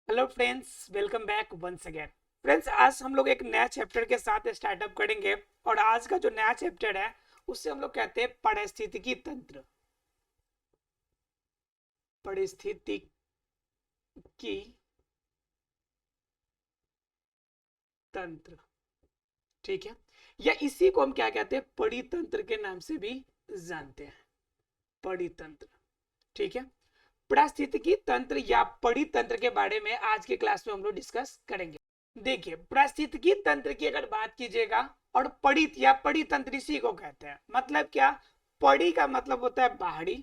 Hello friends, welcome back once again. Friends, आज हम लोग एक नया चैप्टर के साथ स्टार्टअप करेंगे और आज का जो नया चैप्टर है उससे हम लोग कहते हैं पारिस्थितिकी तंत्र। पारिस्थितिकी तंत्र, ठीक है। या इसी को हम क्या कहते हैं, परितंत्र के नाम से भी जानते हैं। परितंत्र, ठीक है। पारिस्थितिकी तंत्र या परितंत्र के बारे में आज की क्लास में हम लोग डिस्कस करेंगे। देखिए, पारिस्थितिकी तंत्र की अगर बात कीजिएगा और परित या परितंत्र इसी को कहते हैं। मतलब क्या? पड़ी का मतलब होता है बाहरी।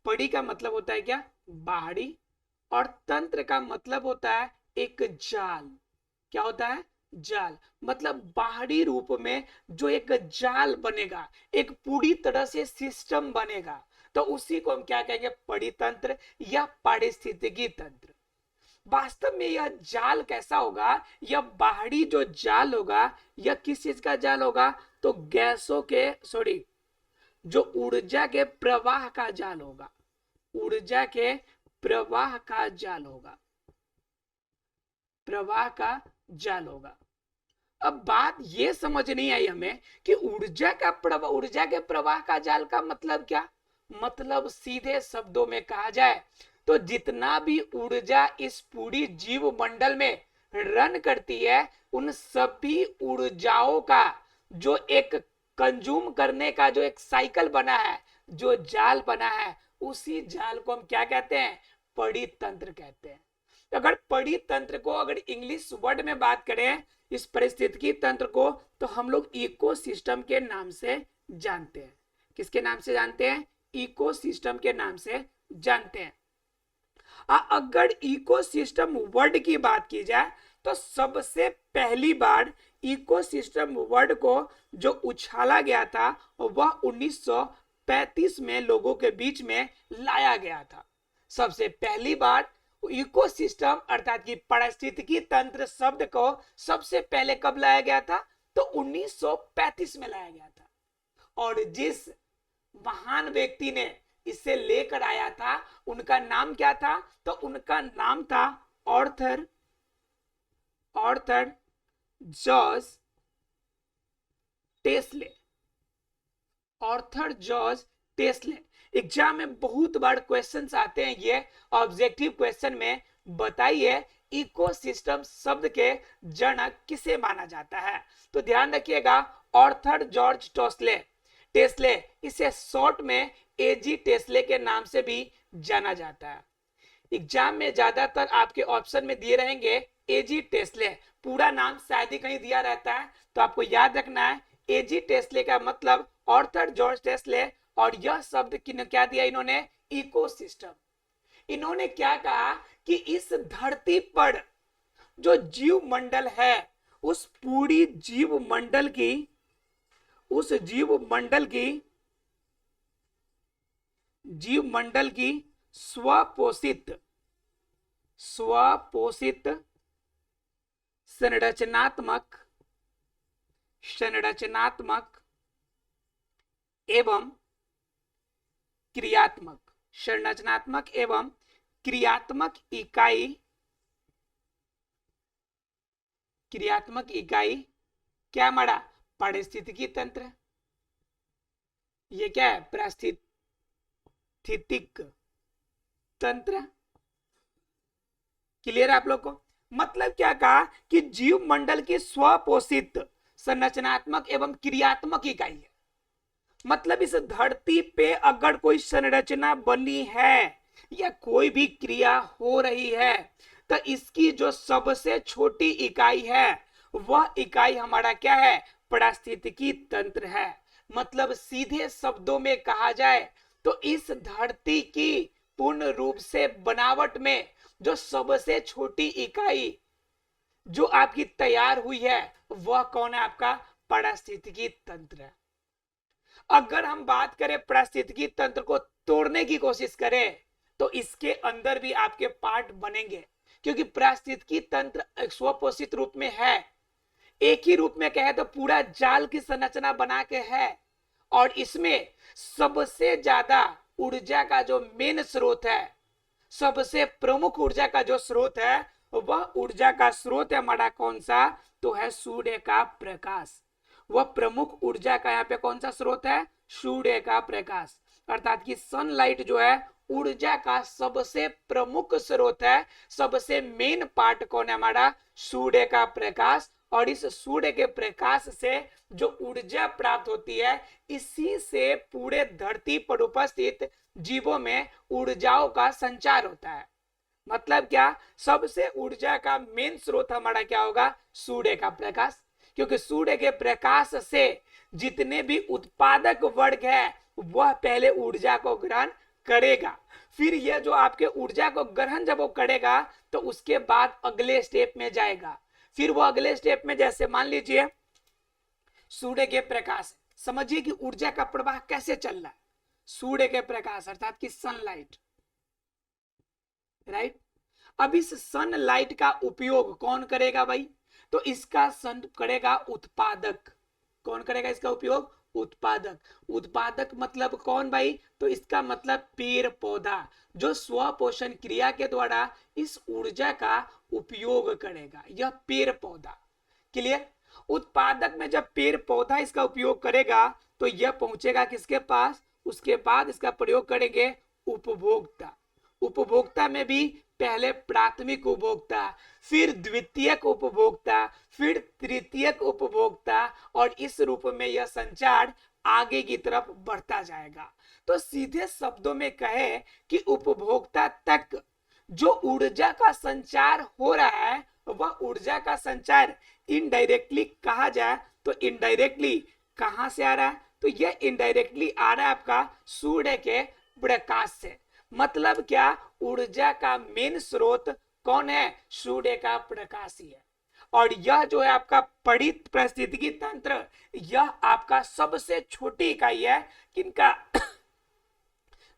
पड़ी का मतलब होता है क्या? बाहरी। और तंत्र का मतलब होता है एक जाल। क्या होता है? जाल। मतलब बाहरी रूप में जो एक जाल बनेगा, एक पूरी तरह से सिस्टम बनेगा, तो उसी को हम क्या कहेंगे? परितंत्र या पारिस्थितिकी तंत्र। वास्तव में यह जाल कैसा होगा? यह बाहरी जो जाल होगा, यह किस चीज का जाल होगा? तो गैसों के, सॉरी, जो ऊर्जा के प्रवाह का जाल होगा। ऊर्जा के प्रवाह का जाल होगा। प्रवाह का जाल होगा। अब बात यह समझ नहीं आई हमें कि ऊर्जा का प्रवाह, ऊर्जा के प्रवाह का जाल का मतलब क्या? मतलब सीधे शब्दों में कहा जाए तो जितना भी ऊर्जा इस पूरी जीव मंडल में रन करती है, उन सभी ऊर्जाओं का जो एक कंज्यूम करने का जो एक साइकिल बना है, जो जाल बना है, उसी जाल को हम क्या कहते हैं? परितंत्र कहते हैं। अगर परितंत्र को अगर इंग्लिश वर्ड में बात करें, इस परिस्थितिकी तंत्र को, तो हम लोग इकोसिस्टम के नाम से जानते हैं। किसके नाम से जानते हैं? इकोसिस्टम के नाम से जानते हैं। अगर इकोसिस्टम वर्ड की बात की जाए तो सबसे पहली बार इकोसिस्टम वर्ड को जो उछाला गया था वह 1935 में लोगों के बीच में लाया गया था। सबसे पहली बार इकोसिस्टम अर्थात कि पारिस्थितिकी तंत्र शब्द को सबसे पहले कब लाया गया था? तो 1935 में लाया गया था। और जिस महान व्यक्ति ने इसे लेकर आया था, उनका नाम क्या था? तो उनका नाम था Arthur Arthur George Tansley. Arthur George Tansley. Exam में बहुत बार क्वेश्चंस आते हैं, ये ऑब्जेक्टिव क्वेश्चन में। बताइए, इकोसिस्टम शब्द के जनक किसे माना जाता है? तो ध्यान रखिएगा, ऑर्थर जॉर्ज टेस्ले। टेस्ले, इसे शॉर्ट में एजी टेस्ले के नाम से भी जाना जाता है। एग्जाम में ज्यादातर आपके ऑप्शन में दिए रहेंगे एजी टेस्ले। पूरा नाम शायद ही कहीं दिया रहता है, तो आपको याद रखना है एजी टेस्ले का मतलब ऑर्थर जॉर्ज टेस्ले। और यह शब्द क्या दिया इन्होंने? इकोसिस्टम। इन्होंने क्या कहा कि इस धरती पर जो जीव मंडल है, उस पूरी जीव मंडल की, उस जीव मंडल की स्वपोषित स्वपोषित संरचनात्मक संरचनात्मक एवं क्रियात्मक संरचनात्मक एवं क्रियात्मक इकाई क्या हमारा? पारिस्थितिकी तंत्र। ये क्या है? पारिस्थितिक तंत्र। क्लियर है आप लोग को? मतलब क्या कहा कि जीव मंडल की स्वपोषित संरचनात्मक एवं क्रियात्मक इकाई है। मतलब इस धरती पे अगर कोई संरचना बनी है या कोई भी क्रिया हो रही है, तो इसकी जो सबसे छोटी इकाई है, वह इकाई हमारा क्या है? पारिस्थितिकी तंत्र है। मतलब सीधे शब्दों में कहा जाए तो इस धरती की पूर्ण रूप से बनावट में जो सबसे छोटी इकाई जो आपकी तैयार हुई है, वह कौन है? आपका पारिस्थितिकी तंत्र है। अगर हम बात करें पारिस्थितिकी तंत्र को तोड़ने की कोशिश करें, तो इसके अंदर भी आपके पार्ट बनेंगे, क्योंकि पारिस्थितिकी तंत्र स्वपोषित रूप में है। एक ही रूप में कहे तो पूरा जाल की संरचना बना के है। और इसमें सबसे ज्यादा ऊर्जा का जो मेन स्रोत है, सबसे प्रमुख ऊर्जा का जो स्रोत है वह ऊर्जा का स्रोत है हमारा कौन सा, तो है सूर्य का प्रकाश। वह प्रमुख ऊर्जा का यहाँ पे कौन सा स्रोत है, सूर्य का प्रकाश। अर्थात कि सनलाइट जो है ऊर्जा का सबसे प्रमुख स्रोत है, सबसे मेन पार्ट कौन है हमारा, सूर्य का प्रकाश। और इस सूर्य के प्रकाश से जो ऊर्जा प्राप्त होती है, इसी से पूरे धरती पर उपस्थित जीवों में ऊर्जाओं का संचार होता है। मतलब क्या, सबसे ऊर्जा का मेन स्रोत हमारा क्या होगा, सूर्य का प्रकाश। क्योंकि सूर्य के प्रकाश से जितने भी उत्पादक वर्ग है वह पहले ऊर्जा को ग्रहण करेगा। फिर यह जो आपके ऊर्जा को ग्रहण जब वो करेगा तो उसके बाद अगले स्टेप में जाएगा। फिर वो अगले स्टेप में, जैसे मान लीजिए सूर्य के प्रकाश, समझिए कि ऊर्जा का प्रवाह कैसे चल रहा है, सूर्य के प्रकाश अर्थात कि सनलाइट, राइट। अब इस सनलाइट का उपयोग कौन करेगा भाई, तो इसका सन करेगा उत्पादक। कौन करेगा इसका उपयोग, उत्पादक। उत्पादक मतलब कौन भाई, तो इसका मतलब पेड़ पौधा, जो स्वपोषण क्रिया के द्वारा इस ऊर्जा का उपयोग करेगा, यह पेड़ पौधा। क्लियर। उत्पादक में जब पेड़ पौधा इसका उपयोग करेगा तो यह पहुंचेगा किसके पास, उसके बाद इसका प्रयोग करेंगे उपभोक्ता। उपभोक्ता में भी पहले प्राथमिक उपभोक्ता, फिर द्वितीयक उपभोक्ता, फिर तृतीयक उपभोक्ता, और इस रूप में यह संचार आगे की तरफ बढ़ता जाएगा। तो सीधे शब्दों में कहे कि उपभोक्ता तक जो ऊर्जा का संचार हो रहा है वह ऊर्जा का संचार इनडायरेक्टली कहा जाए तो इनडायरेक्टली कहां से आ रहा है, तो यह इनडायरेक्टली आ रहा है आपका सूर्य के प्रकाश से। मतलब क्या, ऊर्जा का मेन स्रोत कौन है, सूर्य का प्रकाश ही है। और यह जो है आपका परित परिस्थितिकी तंत्र, यह आपका सबसे छोटी इकाई है किनका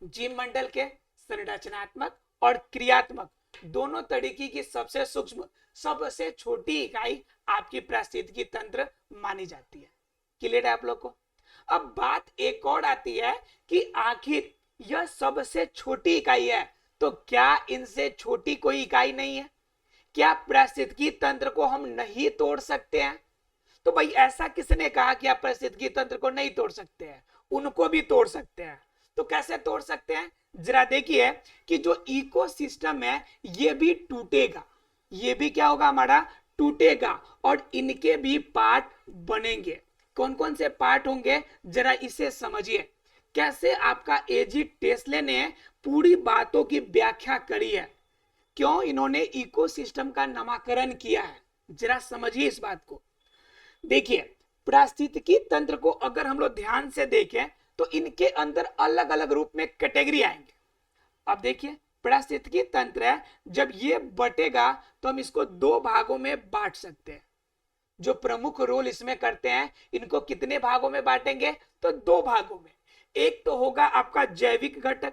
जीव मंडल के संरचनात्मक और क्रियात्मक दोनों तरीके की सबसे सूक्ष्म, सबसे छोटी इकाई आपकी पारिस्थितिकी तंत्र मानी जाती है। क्लियर है आप लोग को। अब बात एक और आती है कि आखिर यह सबसे छोटी इकाई है तो क्या इनसे छोटी कोई इकाई नहीं है, क्या पारिस्थितिकी तंत्र को हम नहीं तोड़ सकते हैं। तो भाई ऐसा किसने कहा कि आप पारिस्थितिकी तंत्र को नहीं तोड़ सकते हैं, उनको भी तोड़ सकते हैं। तो कैसे तोड़ सकते हैं, जरा देखिए कि जो इकोसिस्टम है ये भी टूटेगा, ये भी क्या होगा हमारा, टूटेगा, और इनके भी पार्ट बनेंगे। कौन कौन से पार्ट होंगे, जरा इसे समझिए। कैसे आपका एजी टेस्ले ने पूरी बातों की व्याख्या करी है, क्यों इन्होंने इकोसिस्टम का नामकरण किया है, जरा समझिए इस बात को। देखिए पारिस्थितिकी तंत्र को अगर हम लोग ध्यान से देखें तो इनके अंदर अलग अलग रूप में कैटेगरी आएंगे। अब देखिए पारिस्थितिकी तंत्र है, जब ये बटेगा तो हम इसको दो भागों में बांट सकते हैं। जो प्रमुख रोल इसमें करते हैं इनको कितने भागों में बांटेंगे, तो दो भागों में। एक तो होगा आपका जैविक घटक,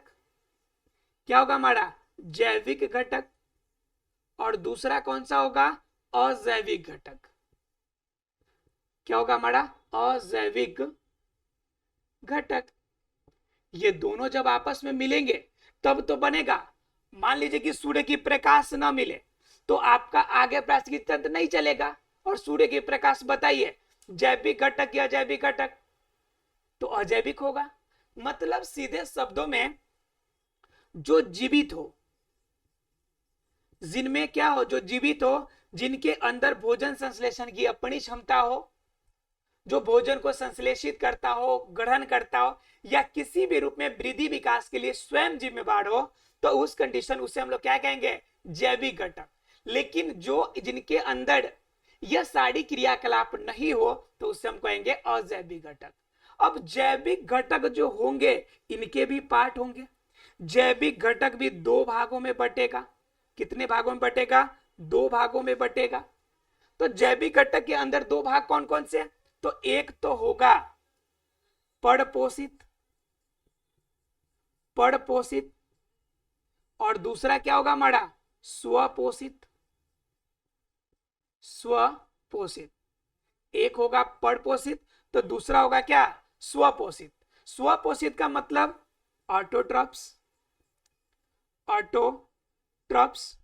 क्या होगा हमारा, जैविक घटक, और दूसरा कौन सा होगा, अजैविक घटक। क्या होगा हमारा, अजैविक घटक। ये दोनों जब आपस में मिलेंगे तब तो बनेगा। मान लीजिए कि सूर्य की प्रकाश ना मिले तो आपका आगे पारिस्थितिकी तंत्र नहीं चलेगा। और सूर्य की प्रकाश बताइए, जैविक घटक या अजैविक घटक, तो अजैविक होगा। मतलब सीधे शब्दों में जो जीवित हो, जिनमें क्या हो, जो जीवित हो, जिनके अंदर भोजन संश्लेषण की अपनी क्षमता हो, जो भोजन को संश्लेषित करता हो, ग्रहण करता हो, या किसी भी रूप में वृद्धि विकास के लिए स्वयं जिम्मेवार हो, तो उस कंडीशन उसे हम लोग क्या कहेंगे, जैविक घटक। लेकिन जो जिनके अंदर यह सारी क्रियाकलाप नहीं हो तो उसे हम कहेंगे अजैविक घटक। अब जैविक घटक जो होंगे इनके भी पार्ट होंगे। जैविक घटक भी दो भागों में बटेगा। कितने भागों में बटेगा, दो भागों में बटेगा। तो जैविक घटक के अंदर दो भाग कौन कौन से, तो एक तो होगा परपोषित, परपोषित, और दूसरा क्या होगा हमारा, स्वपोषित, स्वपोषित। एक होगा परपोषित तो दूसरा होगा क्या, स्वपोषित। स्वपोषित का मतलब ऑटोट्रॉप्स, ऑटोट्रॉप्स, ट्रॉप्स,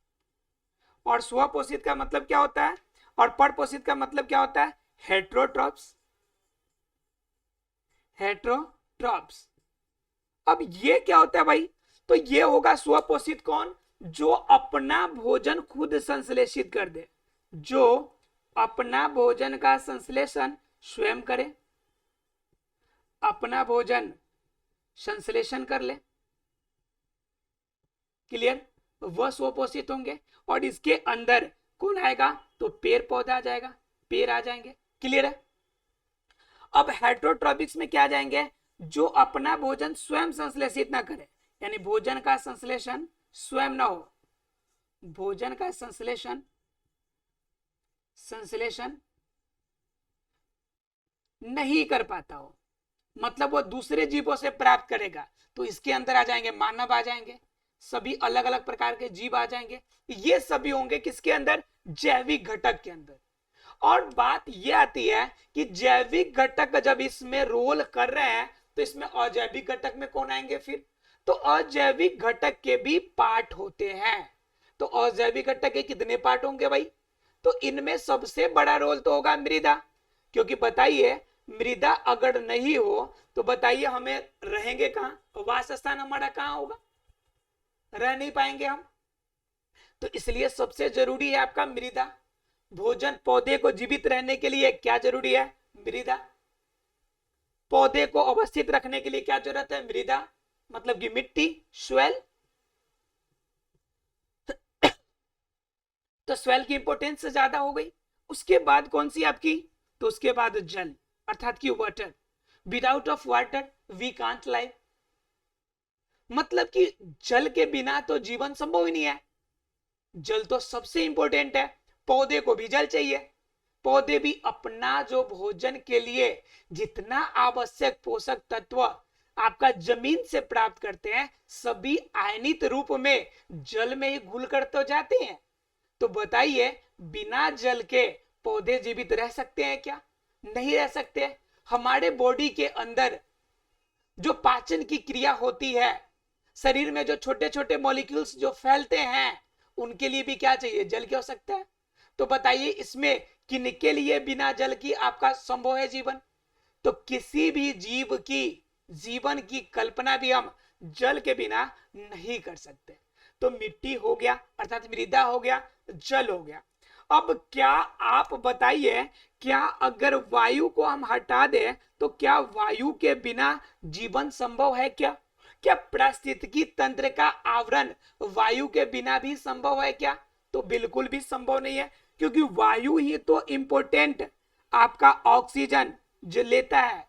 और स्वपोषित का मतलब क्या होता है, और परपोषित का मतलब क्या होता है, हेट्रोट्रॉप्स, हेट्रोट्रॉप्स। अब ये क्या होता है भाई, तो ये होगा स्वपोषित कौन, जो अपना भोजन खुद संश्लेषित कर दे, जो अपना भोजन का संश्लेषण स्वयं करे, अपना भोजन संश्लेषण कर ले, क्लियर, वह स्वपोषित होंगे। और इसके अंदर कौन आएगा, तो पेड़ पौधा आ जाएगा, पेड़ आ जाएंगे, क्लियर है। अब हेट्रोट्रॉपिक्स में क्या आ जाएंगे, जो अपना भोजन स्वयं संश्लेषित ना करे, यानी भोजन का संश्लेषण स्वयं ना हो, भोजन का संश्लेषण नहीं कर पाता हो, मतलब वो दूसरे जीवों से प्राप्त करेगा, तो इसके अंदर आ जाएंगे मानव, आ जाएंगे सभी अलग अलग प्रकार के जीव आ जाएंगे। ये सभी होंगे किसके अंदर, जैविक घटक के अंदर। और बात ये आती है कि जैविक घटक जब इसमें रोल कर रहे हैं, तो इसमें अजैविक घटक में कौन आएंगे फिर, तो अजैविक घटक के भी पार्ट होते हैं। तो अजैविक घटक के कितने पार्ट होंगे भाई, तो इनमें सबसे बड़ा रोल तो होगा मृदा, क्योंकि बताइए मृदा अगर नहीं हो तो बताइए हमें रहेंगे कहां, वासस्थान हमारा कहां होगा, रह नहीं पाएंगे हम। तो इसलिए सबसे जरूरी है आपका मृदा, भोजन, पौधे को जीवित रहने के लिए क्या जरूरी है, मृदा, पौधे को अवस्थित रखने के लिए क्या जरूरत है, मृदा, मतलब कि मिट्टी, स्वेल। तो स्वेल की इंपोर्टेंस ज्यादा हो गई। उसके बाद कौन सी आपकी, तो उसके बाद जल, अर्थात कि water, without of water we can't live, मतलब कि जल के बिना तो जीवन संभव ही नहीं है। जल तो सबसे इंपॉर्टेंट है, पौधे को भी जल चाहिए, पौधे भी अपना जो भोजन के लिए जितना आवश्यक पोषक तत्व आपका जमीन से प्राप्त करते हैं, सभी आयनित रूप में जल में ही घुल कर तो जाते हैं। तो बताइए बिना जल के पौधे जीवित रह सकते हैं क्या, नहीं रह सकते। हमारे बॉडी के अंदर जो पाचन की क्रिया होती है, शरीर में जो छोटे छोटे मॉलिक्यूल्स जो फैलते हैं, उनके लिए भी क्या चाहिए, जल की आवश्यकता है। तो बताइए इसमें किनके लिए बिना जल की आपका संभव है जीवन, तो किसी भी जीव की जीवन की कल्पना भी हम जल के बिना नहीं कर सकते। तो मिट्टी हो गया अर्थात मृदा हो गया, जल हो गया। अब क्या आप बताइए, क्या अगर वायु को हम हटा दें तो क्या वायु के बिना जीवन संभव है क्या, क्या पारिस्थितिकी तंत्र का आवरण वायु के बिना भी संभव है क्या, तो बिल्कुल भी संभव नहीं है, क्योंकि वायु ही तो इंपोर्टेंट आपका ऑक्सीजन जो लेता है,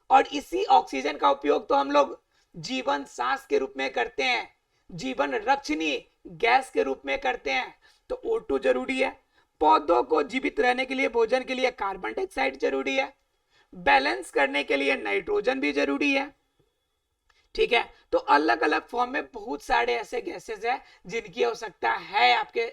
और इसी ऑक्सीजन का उपयोग तो हम लोग जीवन सांस के रूप में करते हैं, जीवन रक्षणी गैस के रूप में करते हैं। तो O2 जरूरी है, पौधों को जीवित रहने के लिए भोजन के लिए कार्बन डाइऑक्साइड जरूरी है, बैलेंस करने के लिए नाइट्रोजन भी जरूरी है, ठीक है। तो अलग अलग फॉर्म में बहुत सारे ऐसे गैसेस है जिनकी आवश्यकता है आपके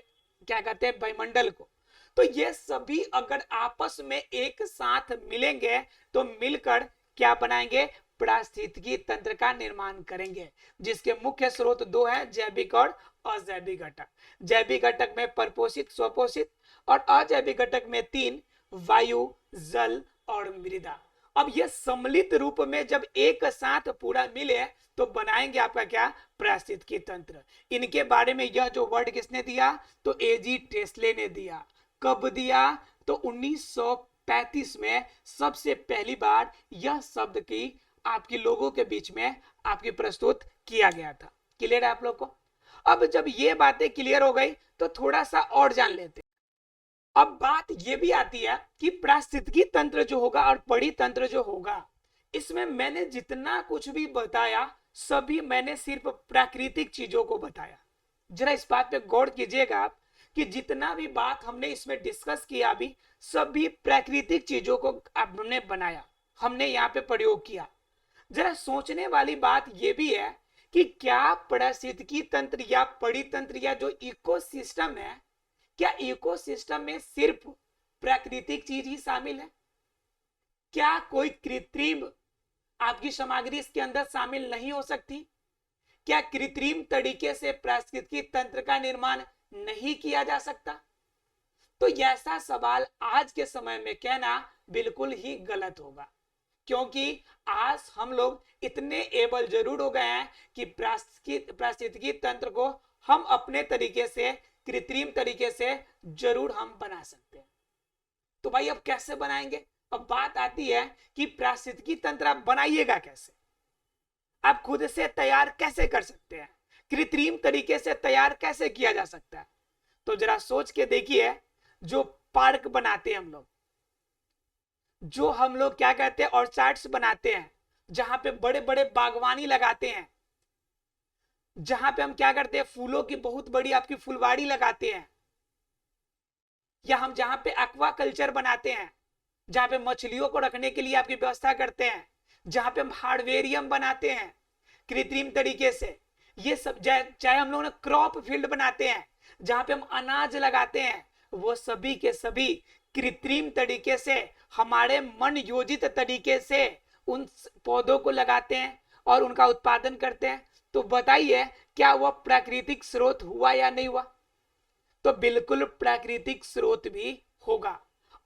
क्या कहते हैं वायुमंडल को। तो ये सभी अगर आपस में एक साथ मिलेंगे तो मिलकर क्या बनाएंगे, पारिस्थितिकी तंत्र का निर्माण करेंगे, जिसके मुख्य स्रोत दो हैं, जैविक और अजैविक घटक। जैविक घटक में परपोषित, स्वपोषित, और अजैविक घटक में तीन, वायु, जल और मृदा। अब ये सम्मिलित रूप में जब एक साथ पूरा मिले तो बनाएंगे आपका क्या, पारिस्थितिकी तंत्र। इनके बारे में यह जो वर्ड किसने दिया, तो एजी टेस्ले ने दिया। कब दिया, तो 1935 में सबसे पहली बार यह शब्द की आपकी लोगों के बीच में आपकी प्रस्तुत किया गया था। क्लियर है आप लोग को। अब जब ये बातें क्लियर हो गई तो थोड़ा सा और जान लेते। अब बात ये भी आती है कि पारिस्थितिकी तंत्र जो होगा और परितंत्र जो होगा, इसमें मैंने जितना कुछ भी बताया सभी मैंने सिर्फ प्राकृतिक चीजों को बताया। जरा इस बात पे गौर कीजिएगा आप कि जितना भी बात हमने इसमें डिस्कस किया अभी, सभी प्राकृतिक चीजों को हमने बनाया, हमने यहाँ पे प्रयोग किया। जरा सोचने वाली बात यह भी है कि क्या पारिस्थितिकी तंत्र या परितंत्र या जो इकोसिस्टम है, क्या इकोसिस्टम में सिर्फ प्राकृतिक चीज ही शामिल है, क्या कोई कृत्रिम आपकी सामग्री इसके अंदर शामिल नहीं हो सकती, क्या कृत्रिम तरीके से पारिस्थितिकी तंत्र का निर्माण नहीं किया जा सकता? तो ऐसा सवाल आज के समय में कहना बिल्कुल ही गलत होगा, क्योंकि आज हम लोग इतने एबल जरूर हो गए हैं कि पारिस्थितिकी तंत्र को हम अपने तरीके से, कृत्रिम तरीके से जरूर हम बना सकते हैं। तो भाई अब कैसे बनाएंगे? अब बात आती है कि पारिस्थितिकी तंत्र आप बनाइएगा कैसे, आप खुद से तैयार कैसे कर सकते हैं, कृत्रिम तरीके से तैयार कैसे किया जा सकता है? तो जरा सोच के देखिए, जो पार्क बनाते हैं हम लोग, जो हम लोग क्या कहते हैं ऑर्चार्ड्स बनाते हैं, जहां पे बड़े बड़े बागवानी लगाते हैं, जहां पे हम क्या करते हैं फूलों की बहुत बड़ी आपकी फुलवाड़ी लगाते हैं, या हम जहां पे एक्वा कल्चर बनाते हैं, जहां पे मछलियों को रखने के लिए आपकी व्यवस्था करते हैं, जहां पे हम हार्डवेरियम बनाते हैं कृत्रिम तरीके से, ये सब चाहे हम लोग क्रॉप फील्ड बनाते हैं जहां पे हम अनाज लगाते हैं, वो सभी के सभी कृत्रिम तरीके से, हमारे मन योजित तरीके से उन पौधों को लगाते हैं और उनका उत्पादन करते हैं। तो बताइए क्या वह प्राकृतिक स्रोत हुआ या नहीं हुआ? तो बिल्कुल प्राकृतिक स्रोत भी होगा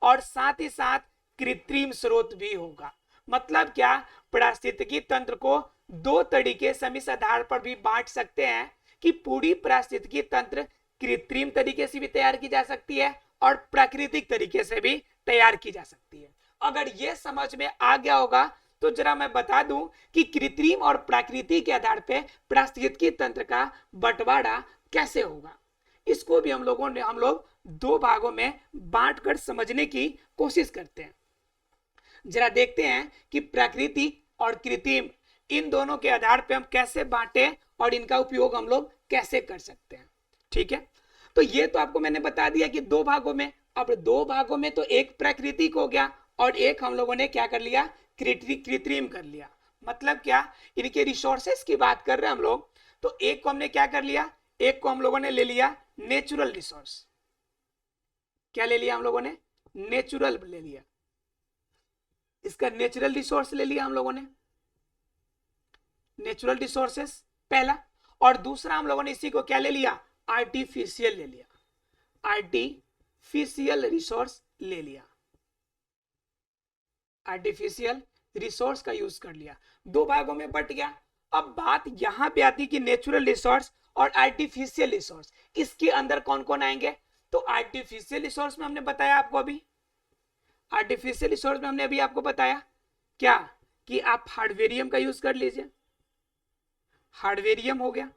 और साथ ही साथ कृत्रिम स्रोत भी होगा। मतलब क्या, पारिस्थितिकी तंत्र को दो तरीके से हम इस आधार पर भी बांट सकते हैं कि पूरी पारिस्थितिकी तंत्र कृत्रिम तरीके से भी तैयार की जा सकती है और प्राकृतिक तरीके से भी तैयार की जा सकती है। अगर ये समझ में आ गया होगा तो जरा मैं बता दूं कि कृत्रिम और प्राकृतिक के आधार पर पारिस्थितिकी तंत्र का बंटवारा कैसे होगा। इसको भी हम लोग दो भागों में बांटकर समझने की कोशिश करते हैं। जरा देखते हैं कि प्राकृतिक और कृत्रिम इन दोनों के आधार पे हम कैसे बांटे और इनका उपयोग हम लोग कैसे कर सकते हैं। ठीक है, तो ये तो आपको मैंने बता दिया कि दो भागों में। अब दो भागों में तो एक प्राकृतिक हो गया और एक हम लोगों ने क्या कर लिया, कृत्रिम कर लिया। मतलब क्या, इनके रिसोर्सेस की बात कर रहे हैं हम लोग, तो एक को हमने क्या कर लिया, एक को हम लोगों ने ले लिया नेचुरल रिसोर्स। क्या ले लिया हम लोगों ने, नेचुरल ले लिया, इसका नेचुरल रिसोर्स ले लिया हम लोगों ने, नेचुरल रिसोर्सेस पहला। और दूसरा हम लोगों ने इसी को क्या ले लिया, आर्टिफिशियल ले लिया, आर्टिफिशियल रिसोर्स ले लिया, आर्टिफिशियल रिसोर्स का यूज कर लिया। दो भागों में बट गया। अब बात यहां पे आती कि नेचुरल रिसोर्स और आर्टिफिशियल रिसोर्स, इसके अंदर कौन कौन आएंगे? तो आर्टिफिशियल रिसोर्स में हमने बताया आपको अभी, आर्टिफिशियल रिसोर्स में हमने अभी आपको बताया क्या, कि आप हार्डवेरियम का यूज कर लीजिए, हार्डवेरियम हो गया।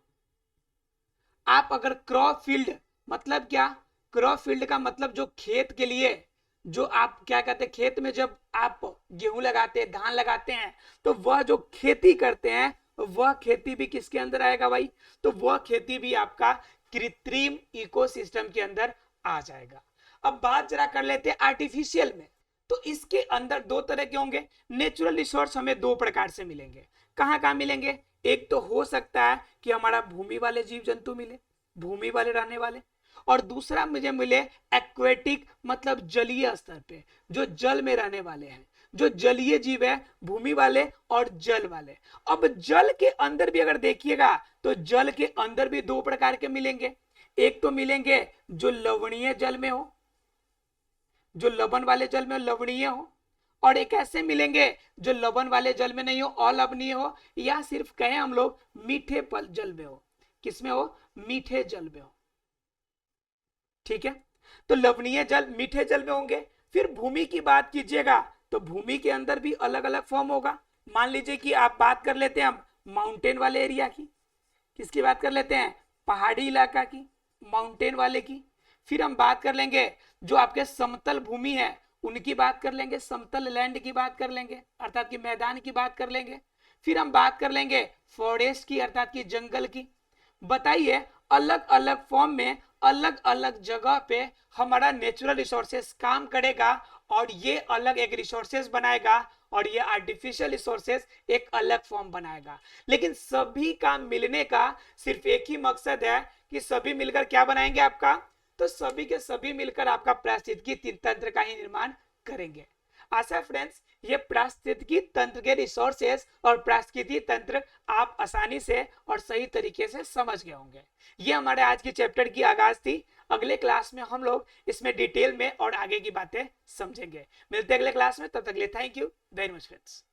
आप अगर क्रॉप फील्ड, मतलब क्या, क्रॉप फील्ड का मतलब जो खेत के लिए, जो आप क्या कहते हैं, खेत में जब आप गेहूं लगाते हैं, धान लगाते हैं, तो वह जो खेती करते हैं वह खेती भी किसके अंदर आएगा भाई? तो वह खेती भी आपका कृत्रिम इकोसिस्टम के अंदर आ जाएगा। अब बात जरा कर लेते हैं आर्टिफिशियल में। तो इसके अंदर दो तरह के होंगे। नेचुरल रिसोर्स हमें दो प्रकार से मिलेंगे। कहां कहां मिलेंगे? एक तो हो सकता है कि हमारा भूमि वाले जीव जंतु मिले, भूमि वाले रहने वाले, और दूसरा मुझे मिले एक्वेटिक, मतलब जलीय स्तर पे, जो जल में रहने वाले हैं, जो जलीय जीव है, भूमि वाले और जल वाले। अब जल के अंदर भी अगर देखिएगा तो जल के अंदर भी दो प्रकार के मिलेंगे। एक तो मिलेंगे जो लवणीय जल में हो, जो लवण वाले जल में लवणीय हो, और एक ऐसे मिलेंगे जो लवण वाले जल में नहीं हो, अलवणीय हो, या सिर्फ कहें हम लोग मीठे जल में हो। किसमें हो? मीठे जल में हो। ठीक है, तो लवणीय जल, मीठे जल में होंगे। फिर भूमि की बात कीजिएगा तो भूमि के अंदर भी अलग अलग फॉर्म होगा। मान लीजिए कि आप बात कर लेते हैं हम माउंटेन वाले एरिया की, किसकी बात कर लेते हैं? पहाड़ी इलाका की, माउंटेन वाले की। फिर हम बात कर लेंगे जो आपके समतल भूमि है उनकी बात कर लेंगे, समतल लैंड की बात कर लेंगे, अर्थात कि मैदान की बात कर लेंगे। फिर हम बात कर लेंगे फॉरेस्ट की, अर्थात कि जंगल की। बताइए, अलग अलग फॉर्म में अलग अलग जगह पे हमारा नेचुरल रिसोर्सेस काम करेगा और ये अलग एक रिसोर्सेस बनाएगा और ये आर्टिफिशियल रिसोर्सेस एक अलग फॉर्म बनाएगा। लेकिन सभी का मिलने का सिर्फ एक ही मकसद है कि सभी मिलकर क्या बनाएंगे आपका? तो सभी के सभी मिलकर आपका पारिस्थितिकी तंत्र का ही निर्माण करेंगे। आशा है फ्रेंड्स ये पारिस्थितिकी तंत्र के रिसोर्सेस और पारिस्थितिकी तंत्र आप आसानी से और सही तरीके से समझ गए होंगे। ये हमारे आज की चैप्टर की आगाज थी। अगले क्लास में हम लोग इसमें डिटेल में और आगे की बातें समझेंगे। मिलते हैं अगले क्लास में, तब तक के लिए thank you very much friends.